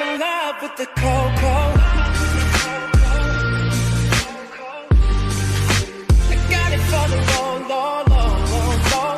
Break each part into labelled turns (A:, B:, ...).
A: in love with the cocoa. I got it for the low, low, low, low, low.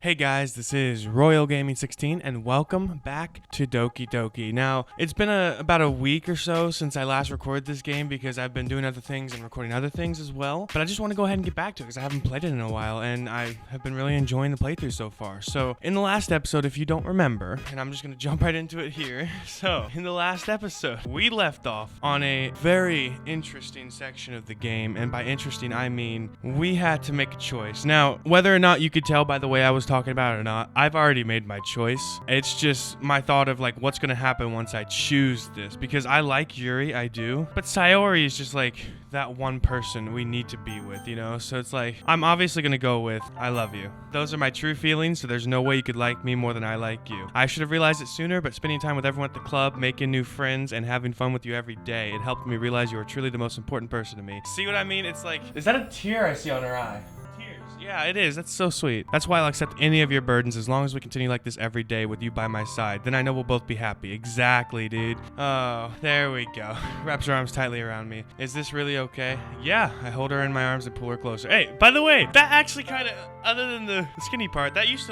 B: Hey guys, this is Royal Gaming 16 and welcome back to Doki Doki. Now, it's been about a week or so since I last recorded this game because I've been doing other things and recording other things as well. But I just want to go ahead and get back to it because I haven't played it in a while and I have been really enjoying the playthrough so far. So, in the last episode, if you don't remember, and I'm just going to jump right into it here. So, in the last episode, we left off on a very interesting section of the game. And by interesting, I mean we had to make a choice. Now, whether or not you could tell by the way I was talking about it or not, I've already made my choice. It's just my thought of like what's gonna happen once I choose this, because I like Yuri, I do, but Sayori is just like that one person we need to be with, you know? So it's like I'm obviously gonna go with I love you. Those are my true feelings, so there's no way you could like me more than I like you. I should have realized it sooner, but spending time with everyone at the club, making new friends, and having fun with you every day, it helped me realize you are truly the most important person to me. See what I mean? It's like, is that a tear I see on her eye? Yeah, it is. That's so sweet. That's why I'll accept any of your burdens as long as we continue like this every day with you by my side. Then I know we'll both be happy. Exactly, dude. Oh, there we go. Wraps her arms tightly around me. Is this really okay? Yeah. I hold her in my arms and pull her closer. Hey, by the way, that actually kind of, other than the skinny part, that used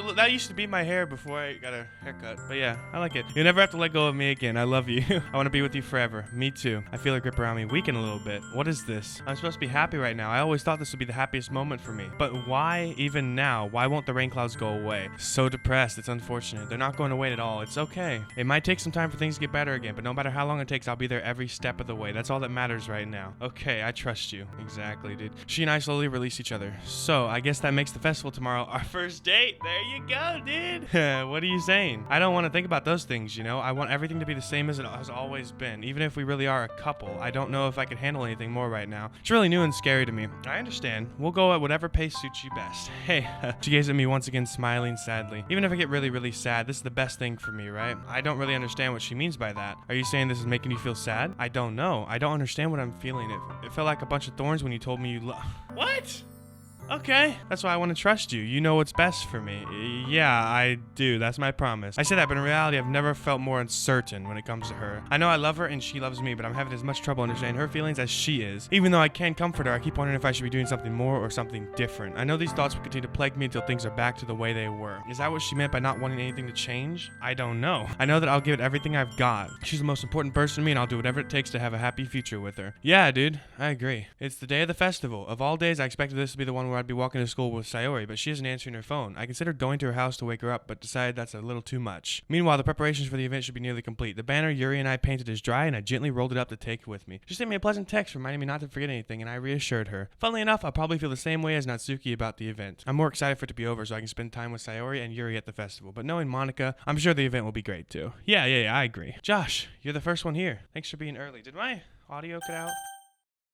B: to be my hair before I got a haircut. But yeah, I like it. You'll never have to let go of me again. I love you. I want to be with you forever. Me too. I feel her grip around me weaken a little bit. What is this? I'm supposed to be happy right now. I always thought this would be the happiest moment for me. But why even now? Why won't the rain clouds go away? So depressed. It's unfortunate. They're not going to wait at all. It's okay. It might take some time for things to get better again, but no matter how long it takes, I'll be there every step of the way. That's all that matters right now. Okay, I trust you. Exactly, dude. She and I slowly release each other. So, I guess that makes the festival tomorrow our first date. There you go, dude. What are you saying? I don't want to think about those things, you know? I want everything to be the same as it has always been. Even if we really are a couple, I don't know if I could handle anything more right now. It's really new and scary to me. I understand. We'll go at whatever pace suits you best. Hey, she gazed at me once again, smiling sadly. Even if I get really, really sad, this is the best thing for me, right? I don't really understand what she means by that. Are you saying this is making you feel sad? I don't know. I don't understand what I'm feeling. It felt like a bunch of thorns when you told me you love. What? Okay, that's why I want to trust you. You know what's best for me. Yeah, I do. That's my promise. I say that, but in reality, I've never felt more uncertain when it comes to her. I know I love her and she loves me, but I'm having as much trouble understanding her feelings as she is. Even though I can comfort her, I keep wondering if I should be doing something more or something different. I know these thoughts will continue to plague me until things are back to the way they were. Is that what she meant by not wanting anything to change? I don't know. I know that I'll give it everything I've got. She's the most important person to me, and I'll do whatever it takes to have a happy future with her. Yeah, dude, I agree. It's the day of the festival. Of all days, I expected this to be the one where I'd be walking to school with Sayori, but she isn't answering her phone. I considered going to her house to wake her up, but decided that's a little too much. Meanwhile, the preparations for the event should be nearly complete. The banner Yuri and I painted is dry, and I gently rolled it up to take it with me. She sent me a pleasant text reminding me not to forget anything, and I reassured her. Funnily enough, I'll probably feel the same way as Natsuki about the event. I'm more excited for it to be over so I can spend time with Sayori and Yuri at the festival, but knowing Monica, I'm sure the event will be great too. Yeah, I agree. Josh, you're the first one here. Thanks for being early. Did my audio cut out?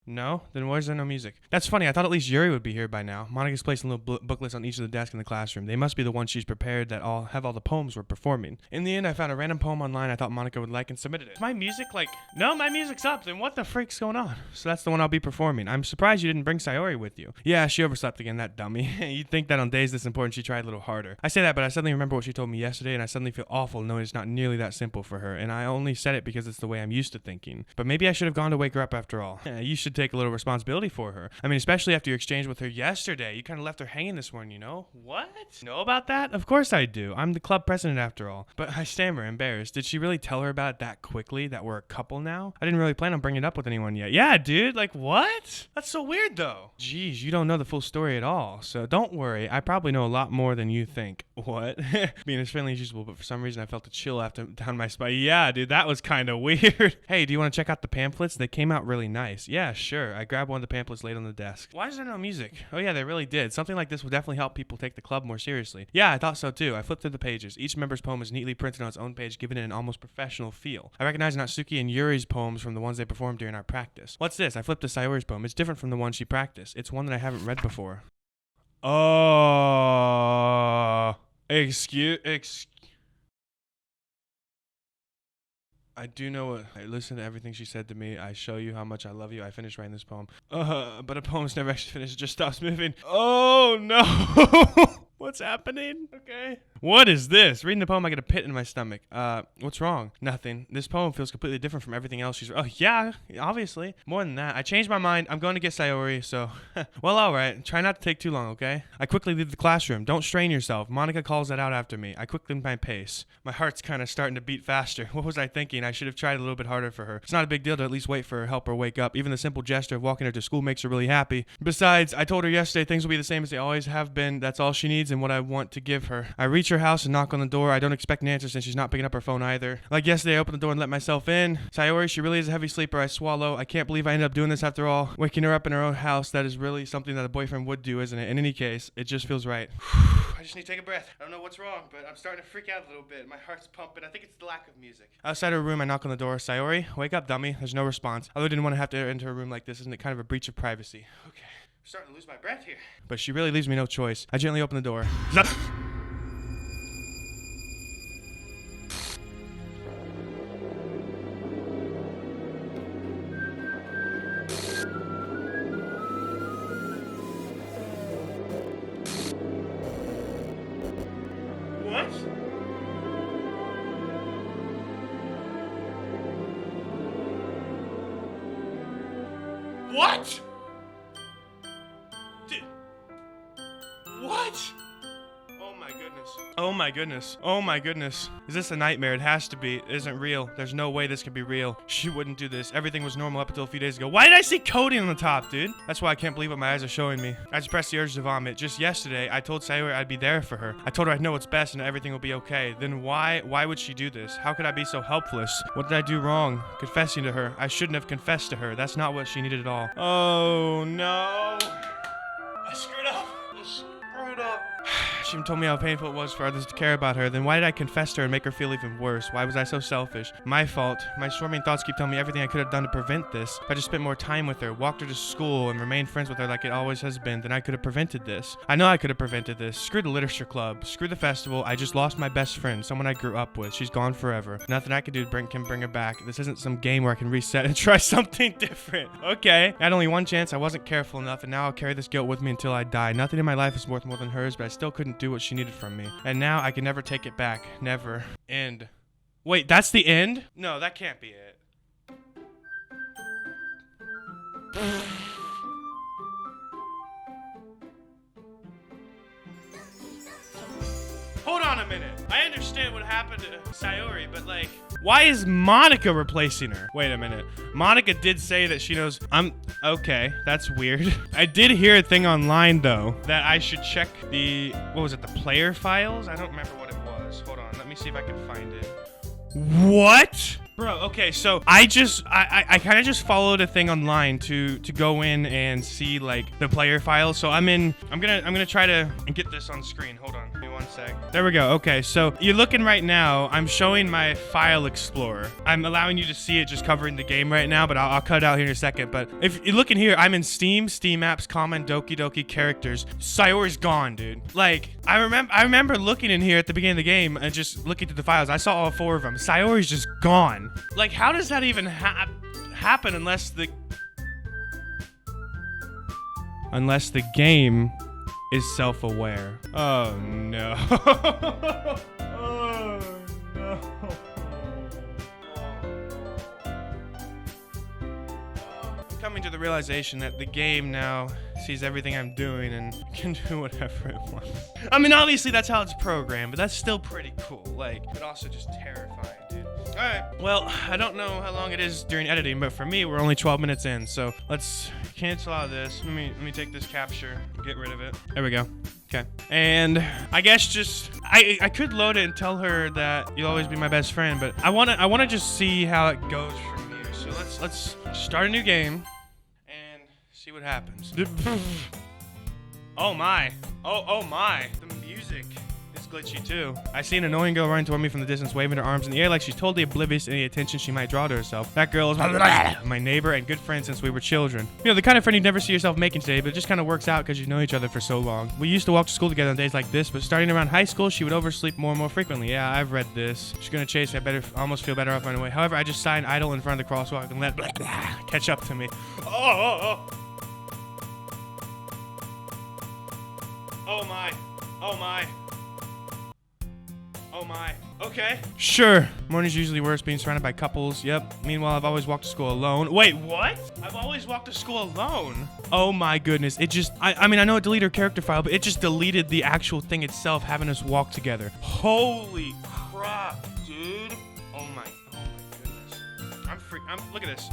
B: No? Then why is there no music? That's funny. I thought at least Yuri would be here by now. Monica's placing little booklets on each of the desks in the classroom. They must be the ones she's prepared that have all the poems we're performing. In the end, I found a random poem online I thought Monica would like and submitted it. Is my music no, my music's up. Then what the freak's going on? So that's the one I'll be performing. I'm surprised you didn't bring Sayori with you. Yeah, she overslept again, that dummy. You'd think that on days this important she tried a little harder. I say that, but I suddenly remember what she told me yesterday, and I suddenly feel awful knowing it's not nearly that simple for her, and I only said it because it's the way I'm used to thinking. But maybe I should have gone to wake her up after all. You should take a little responsibility for her. I mean, especially after your exchange with her yesterday. You kind of left her hanging this morning, you know? What? Know about that? Of course I do. I'm the club president after all. But I stammer, embarrassed. Did she really tell her about it that quickly, that we're a couple now? I didn't really plan on bringing it up with anyone yet. Yeah, dude, like what? That's so weird though. Jeez, you don't know the full story at all. So don't worry, I probably know a lot more than you think. What? Being as friendly as usual, but for some reason I felt a chill down my spine. Yeah, dude, that was kind of weird. Hey, do you want to check out the pamphlets? They came out really nice. Yeah, sure. I grabbed one of the pamphlets laid on the desk. Why is there no music? Oh yeah, they really did. Something like this would definitely help people take the club more seriously. Yeah, I thought so too. I flipped through the pages. Each member's poem is neatly printed on its own page, giving it an almost professional feel. I recognize Natsuki and Yuri's poems from the ones they performed during our practice. What's this? I flipped to Sayori's poem. It's different from the one she practiced. It's one that I haven't read before. Excuse. I do know what. I listened to everything she said to me. I show you how much I love you. I finished writing this poem. But a poem's never actually finished. It just stops moving. Oh no! What's happening? Okay. What is this? Reading the poem, I get a pit in my stomach. What's wrong? Nothing. This poem feels completely different from everything else she's... Oh, yeah, obviously. More than that. I changed my mind. I'm going to get Sayori, so... Well, all right. Try not to take too long, okay? I quickly leave the classroom. Don't strain yourself. Monica calls that out after me. I quickly my pace. My heart's kind of starting to beat faster. What was I thinking? I should have tried a little bit harder for her. It's not a big deal to at least wait for her, help her wake up. Even the simple gesture of walking her to school makes her really happy. Besides, I told her yesterday things will be the same as they always have been. That's all she needs and what I want to give her. I reach her house and knock on the door. I don't expect an answer since she's not picking up her phone either. Like yesterday, I opened the door and let myself in. Sayori, she really is a heavy sleeper. I swallow. I can't believe I ended up doing this after all. Waking her up in her own house, that is really something that a boyfriend would do, isn't it? In any case, it just feels right. I just need to take a breath. I don't know what's wrong, but I'm starting to freak out a little bit. My heart's pumping. I think it's the lack of music. Outside her room, I knock on the door. Sayori, wake up, dummy. There's no response. I really didn't want to have to enter her room like this. Isn't it kind of a breach of privacy? Okay. I'm starting to lose my breath here. But she really leaves me no choice. I gently open the door. What? What? What? Oh my goodness. Oh my goodness. Oh my goodness. Is this a nightmare? It has to be. It isn't real. There's no way this could be real. She wouldn't do this. Everything was normal up until a few days ago. Why did I see coding on the top, dude? That's why I can't believe what my eyes are showing me. I suppressed the urge to vomit. Just yesterday, I told Sayori I'd be there for her. I told her I'd know what's best and everything will be okay. Then why would she do this? How could I be so helpless? What did I do wrong? Confessing to her. I shouldn't have confessed to her. That's not what she needed at all. Oh no. I screwed up. I screwed up. She told me how painful it was for others to care about her. Then why did I confess to her and make her feel even worse? Why was I so selfish? My fault. My storming thoughts keep telling me everything I could have done to prevent this. If I just spent more time with her, walked her to school, and remained friends with her like it always has been, then I could have prevented this. I know I could have prevented this. Screw the literature club. Screw the festival. I just lost my best friend, someone I grew up with. She's gone forever. Nothing I can do can bring her back. This isn't some game where I can reset and try something different. Okay. I had only one chance. I wasn't careful enough, and now I'll carry this guilt with me until I die. Nothing in my life is worth more than hers, but I still couldn't do what she needed from me. And now I can never take it back. Never. End. Wait, that's the end? No, that can't be it. Hold on a minute. I understand what happened to Sayori, but like, why is Monica replacing her? Wait a minute. Monica did say that she knows okay, that's weird. I did hear a thing online though, that I should check the, what was it, the player files? I don't remember what it was. Hold on, let me see if I can find it. What? Bro, okay, so I kind of just followed a thing online to go in and see like the player files. So I'm gonna try to get this on screen. Hold on, give me one sec. There we go. Okay, so you're looking right now. I'm showing my file explorer. I'm allowing you to see it just covering the game right now, but I'll cut it out here in a second. But if you're looking here, I'm in Steam apps, comment, Doki Doki characters. Sayori's gone, dude. Like I remember looking in here at the beginning of the game and just looking through the files. I saw all 4 of them. Sayori's just gone. Like, how does that even happen unless the game is self-aware? Oh no. Oh no. Coming to the realization that the game now sees everything I'm doing and can do whatever it wants. I mean, obviously that's how it's programmed, but that's still pretty cool. Like, but also just terrifying, dude. Alright, well, I don't know how long it is during editing, but for me, we're only 12 minutes in, so let's cancel out of this. Let me take this capture, get rid of it. There we go. Okay. And I guess just I could load it and tell her that you'll always be my best friend, but I wanna just see how it goes from here. So let's start a new game and see what happens. Oh my. Oh my. The music is glitchy too. I see an annoying girl running toward me from the distance, waving her arms in the air like she's totally oblivious to any attention she might draw to herself. That girl is my neighbor and good friend since we were children. You know, the kind of friend you'd never see yourself making today, but it just kind of works out because you know each other for so long. We used to walk to school together on days like this, but starting around high school, she would oversleep more and more frequently. Yeah, I've read this. She's gonna chase me. I almost feel better off my way. However, I just sign idle in front of the crosswalk and let catch up to me. Oh my. Oh my. Oh my. Okay. Sure. Morning's usually worse being surrounded by couples. Yep. Meanwhile, I've always walked to school alone. Wait, what? I've always walked to school alone? Oh my goodness. It just, I mean, I know it deleted her character file, but it just deleted the actual thing itself, having us walk together. Holy crap, dude. Oh my goodness. Look at this.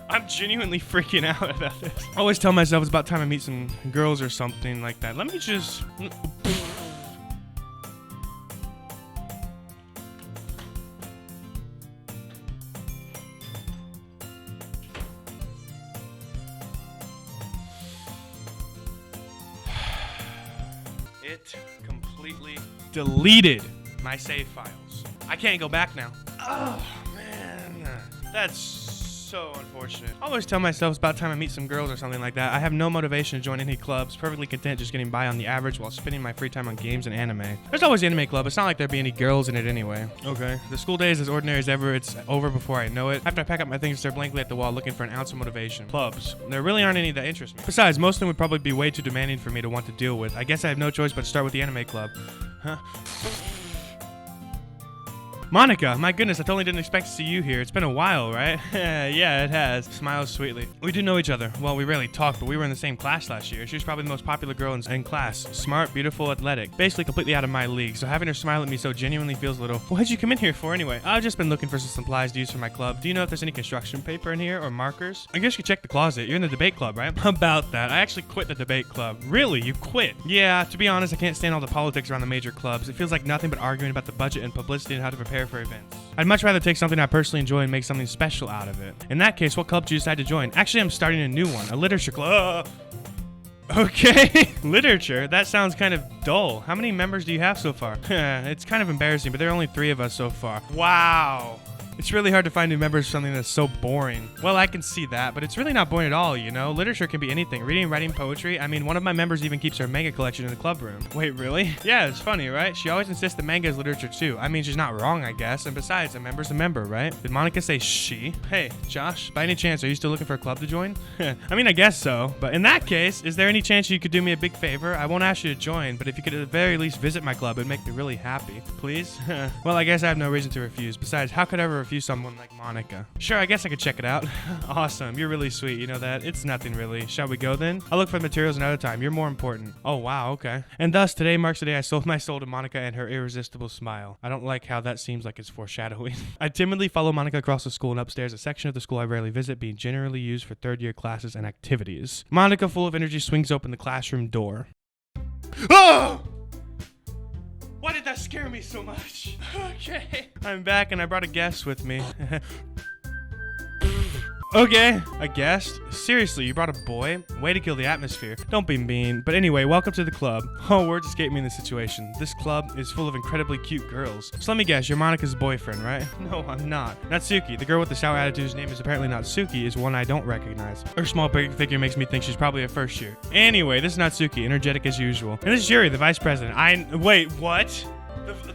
B: I'm genuinely freaking out about this. I always tell myself it's about time I meet some girls or something like that. Let me just... It completely deleted my save files. I can't go back now. Oh, man. That's so unfortunate. I always tell myself it's about time I meet some girls or something like that. I have no motivation to join any clubs, perfectly content just getting by on the average while spending my free time on games and anime. There's always the anime club. It's not like there'd be any girls in it anyway. Okay. The school day is as ordinary as ever. It's over before I know it. After I pack up my things, stare blankly at the wall looking for an ounce of motivation. Clubs. There really aren't any that interest me. Besides, most of them would probably be way too demanding for me to want to deal with. I guess I have no choice but to start with the anime club. Huh? Monica, my goodness, I totally didn't expect to see you here. It's been a while, right? Yeah, it has. Smiles sweetly. We do know each other. Well, we rarely talk, but we were in the same class last year. She was probably the most popular girl in class. Smart, beautiful, athletic. Basically completely out of my league, so having her smile at me so genuinely feels a little... What'd you come in here for anyway? I've just been looking for some supplies to use for my club. Do you know if there's any construction paper in here or markers? I guess you could check the closet. You're in the debate club, right? About that. I actually quit the debate club. Really? You quit? Yeah, to be honest, I can't stand all the politics around the major clubs. It feels like nothing but arguing about the budget and publicity and how to prepare for events. I'd much rather take something I personally enjoy and make something special out of it. In that case, what club did you decide to join? Actually, I'm starting a new one, a literature club. Okay, literature? That sounds kind of dull. How many members do you have so far? It's kind of embarrassing, but there are only 3 of us so far. Wow. It's really hard to find new members for something that's so boring. Well, I can see that, but it's really not boring at all, you know? Literature can be anything. Reading, writing, poetry. I mean, one of my members even keeps her manga collection in the club room. Wait, really? Yeah, it's funny, right? She always insists that manga is literature too. I mean, she's not wrong, I guess. And besides, a member's a member, right? Did Monica say she? Hey, Josh, by any chance, are you still looking for a club to join? I mean, I guess so. But in that case, is there any chance you could do me a big favor? I won't ask you to join, but if you could at the very least visit my club, it'd make me really happy. Please? Well, I guess I have no reason to refuse. Besides, how could I ever refuse someone like Monica? Sure, I guess I could check it out. Awesome, you're really sweet, you know that? It's nothing really. Shall we go then? I'll look for the materials another time. You're more important. Oh, wow, okay. And thus, today marks the day I sold my soul to Monica and her irresistible smile. I don't like how that seems like it's foreshadowing. I timidly follow Monica across the school and upstairs, a section of the school I rarely visit, being generally used for third-year classes and activities. Monica, full of energy, swings open the classroom door. Oh! Why did that scare me so much? Okay. I'm back and I brought a guest with me. Okay, a guest? Seriously, you brought a boy? Way to kill the atmosphere. Don't be mean. But anyway, welcome to the club. Oh, words escape me in this situation. This club is full of incredibly cute girls. So let me guess, you're Monica's boyfriend, right? No, I'm not. Natsuki, the girl with the sour attitude whose name is apparently Natsuki, is one I don't recognize. Her small figure makes me think she's probably a first year. Anyway, this is Natsuki, energetic as usual. And this is Yuri, the vice president. Wait, what?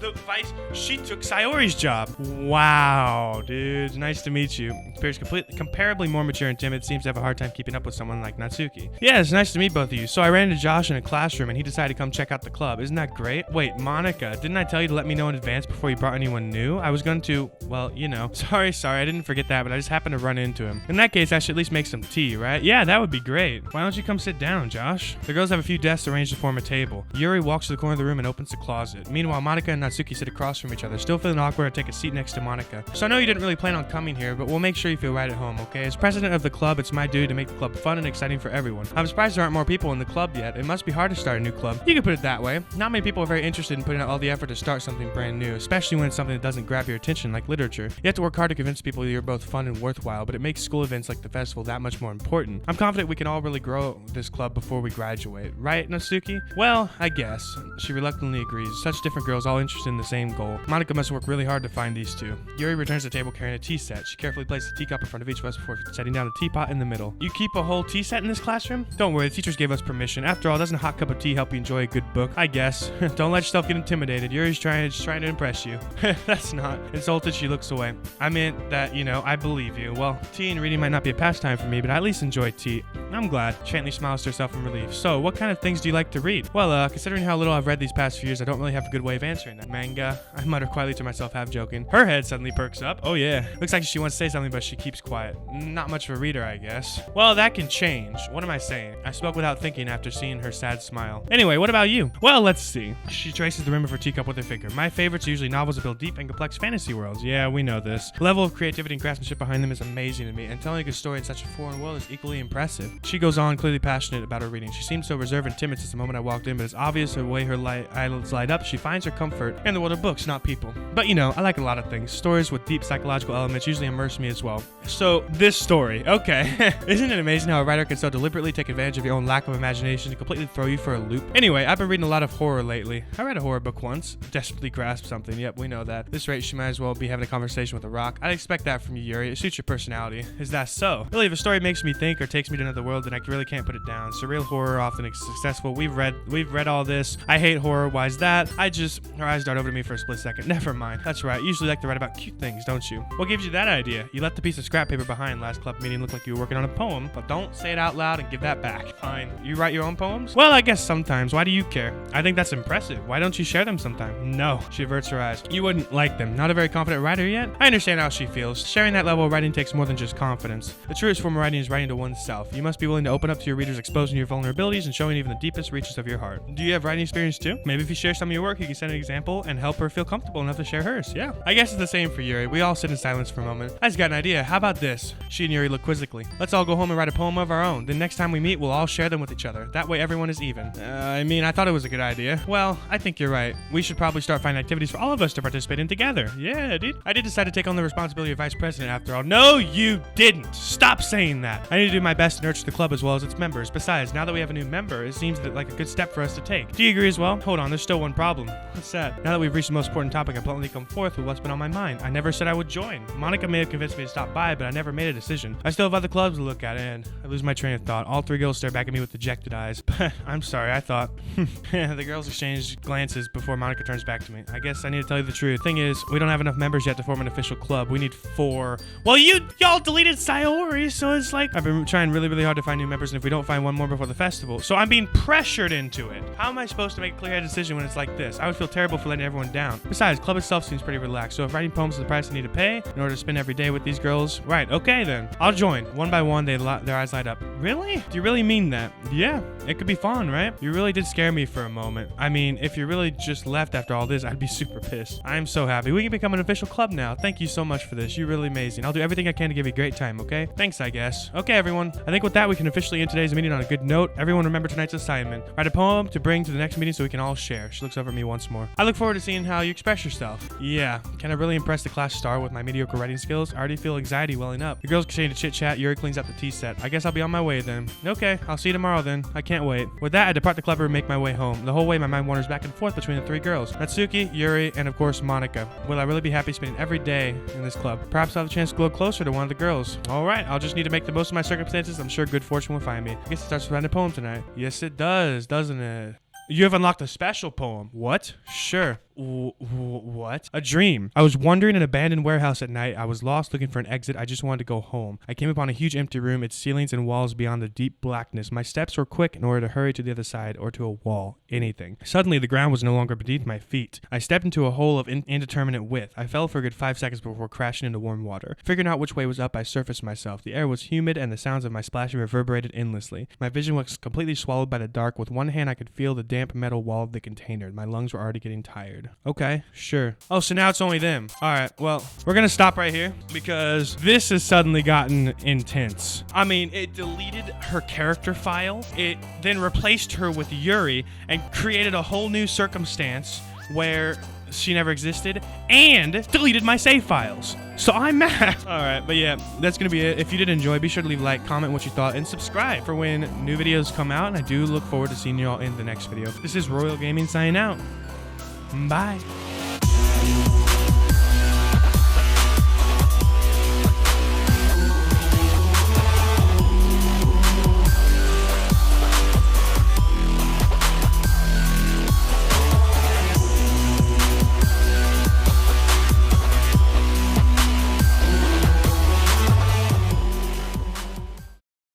B: The vice, she took Sayori's job. Wow, dude, nice to meet you. Appears comparably more mature and timid, seems to have a hard time keeping up with someone like Natsuki. Yeah, it's nice to meet both of you. So I ran into Josh in a classroom and he decided to come check out the club. Isn't that great? Wait, Monica, didn't I tell you to let me know in advance before you brought anyone new? I was going to, well, you know. Sorry, I didn't forget that, but I just happened to run into him. In that case, I should at least make some tea, right? Yeah, that would be great. Why don't you come sit down, Josh? The girls have a few desks arranged to form a table. Yuri walks to the corner of the room and opens the closet. Meanwhile, Monica and Natsuki sit across from each other, still feeling awkward. I take a seat next to Monica. So I know you didn't really plan on coming here, but we'll make sure you feel right at home, okay? As president of the club, it's my duty to make the club fun and exciting for everyone. I'm surprised there aren't more people in the club yet. It must be hard to start a new club. You can put it that way. Not many people are very interested in putting out all the effort to start something brand new, especially when it's something that doesn't grab your attention like literature. You have to work hard to convince people you're both fun and worthwhile, but it makes school events like the festival that much more important. I'm confident we can all really grow this club before we graduate. Right, Natsuki? Well, I guess. She reluctantly agrees. Such different girls all interested in the same goal. Monica must work really hard to find these two. Yuri returns to the table carrying a tea set. She carefully places a teacup in front of each of us before setting down a teapot in the middle. You keep a whole tea set in this classroom? Don't worry, the teachers gave us permission. After all, doesn't a hot cup of tea help you enjoy a good book? I guess. Don't let yourself get intimidated. Yuri's trying to impress you. That's not. Insulted, she looks away. I meant that, I believe you. Well, tea and reading might not be a pastime for me, but I at least enjoy tea. I'm glad. Chantley smiles to herself in relief. So, what kind of things do you like to read? Well, considering how little I've read these past few years, I don't really have a good way of answering that. Manga? I mutter quietly to myself, half joking. Her head suddenly perks up. Oh yeah. Looks like she wants to say something, but she keeps quiet. Not much of a reader, I guess. Well, that can change. What am I saying? I spoke without thinking after seeing her sad smile. Anyway, what about you? Well, let's see. She traces the rim of her teacup with her finger. My favorites are usually novels that build deep and complex fantasy worlds. Yeah, we know this. The level of creativity and craftsmanship behind them is amazing to me, and telling a good story in such a foreign world is equally impressive. She goes on, clearly passionate about her reading. She seemed so reserved and timid since the moment I walked in, but it's obvious the way her eyelids light up. She finds her comfort in the world of books, not people. But I like a lot of things. Stories with deep psychological elements usually immerse me as well. So, this story. Okay. Isn't it amazing how a writer can so deliberately take advantage of your own lack of imagination to completely throw you for a loop? Anyway, I've been reading a lot of horror lately. I read a horror book once. Desperately grasped something. Yep, we know that. This rate, she might as well be having a conversation with a rock. I'd expect that from you, Yuri. It suits your personality. Is that so? Really, if a story makes me think or takes me to another world, then I really can't put it down. Surreal horror often is successful. We've read all this. I hate horror. Why's that? Her eyes dart over to me for a split second. Never mind. That's right. You usually like to write about cute things, don't you? What gives you that idea? You left a piece of scrap paper behind last club meeting. Looked like you were working on a poem, but don't say it out loud and give that back. Fine. You write your own poems? Well, I guess sometimes. Why do you care? I think that's impressive. Why don't you share them sometime? No. She averts her eyes. You wouldn't like them. Not a very confident writer yet? I understand how she feels. Sharing that level of writing takes more than just confidence. The truest form of writing is writing to oneself. You must be willing to open up to your readers, exposing your vulnerabilities and showing even the deepest reaches of your heart. Do you have writing experience too? Maybe if you share some of your work, you can set an example and help her feel comfortable enough to share hers. Yeah. I guess it's the same for Yuri. We all sit in silence for a moment. I just got an idea. How about this? She and Yuri look quizzically. Let's all go home and write a poem of our own. Then next time we meet, we'll all share them with each other. That way everyone is even. I thought it was a good idea. Well, I think you're right. We should probably start finding activities for all of us to participate in together. Yeah, dude. I did decide to take on the responsibility of vice president after all. No, you didn't. Stop saying that. I need to do my best to nurture the club as well as its members. Besides, now that we have a new member, it seems like a good step for us to take. Do you agree as well? Hold on, there's still one problem. What's that? Now that we've reached the most important topic, I bluntly come forth with what's been on my mind. I never said I would join. Monica may have convinced me to stop by, but I never made a decision. I still have other clubs to look at, and I lose my train of thought. All three girls stare back at me with dejected eyes. But I'm sorry, I thought. The girls exchange glances before Monica turns back to me. I guess I need to tell you the truth. Thing is, we don't have enough members yet to form an official club. We need 4. Well, y'all deleted Sayori, so it's like I've been trying really, really hard to find new members, and if we don't find one more before the festival, so I'm being pressured into it. How am I supposed to make a clear-headed decision when it's like this? I would feel terrible for letting everyone down. Besides, club itself seems pretty relaxed, so if writing poems is the price I need to pay in order to spend every day with these girls, right, okay then. I'll join. One by one, their eyes light up. Really? Do you really mean that? Yeah, it could be fun, right? You really did scare me for a moment. I mean, if you really just left after all this, I'd be super pissed. I'm so happy. We can become an official club now. Thank you so much for this. You're really amazing. I'll do everything I can to give you a great time, okay? Thanks, I guess. Okay, everyone. I think with that, we can officially end today's meeting on a good note. Everyone remember tonight's assignment. Write a poem to bring to the next meeting so we can all share. She looks over at me once more. I look forward to seeing how you express yourself. Yeah. Can I really impress the class star with my mediocre writing skills? I already feel anxiety welling up. The girls continue to chit-chat. Yuri cleans up the tea set. I guess I'll be on my way then. Okay, I'll see you tomorrow then. I can't wait. With that, I depart the club and make my way home. The whole way, my mind wanders back and forth between the 3 girls. Natsuki, Yuri, and of course, Monica. Will I really be happy spending every day in this club? Perhaps I'll have a chance to go closer to one of the girls. Alright, I'll just need to make the most of my circumstances. I'm sure good fortune will find me. I guess it starts with writing a poem tonight. Yes, it does, doesn't it? You have unlocked a special poem. What? Sure. What? A dream. I was wandering an abandoned warehouse at night. I was lost looking for an exit. I just wanted to go home. I came upon a huge empty room, its ceilings and walls beyond the deep blackness. My steps were quick in order to hurry to the other side or to a wall. Anything. Suddenly, the ground was no longer beneath my feet. I stepped into a hole of indeterminate width. I fell for a good 5 seconds before crashing into warm water. Figuring out which way was up, I surfaced myself. The air was humid and the sounds of my splashing reverberated endlessly. My vision was completely swallowed by the dark. With one hand, I could feel the damp metal wall of the container. My lungs were already getting tired. Okay, sure. Oh, so now it's only them. Alright, well, we're gonna stop right here because this has suddenly gotten intense. I mean, it deleted her character file. It then replaced her with Yuri and created a whole new circumstance where she never existed and deleted my save files. So I'm mad. Alright, but yeah, that's gonna be it. If you did enjoy, be sure to leave a like, comment what you thought, and subscribe for when new videos come out. And I do look forward to seeing you all in the next video. This is Royal Gaming signing out. Bye.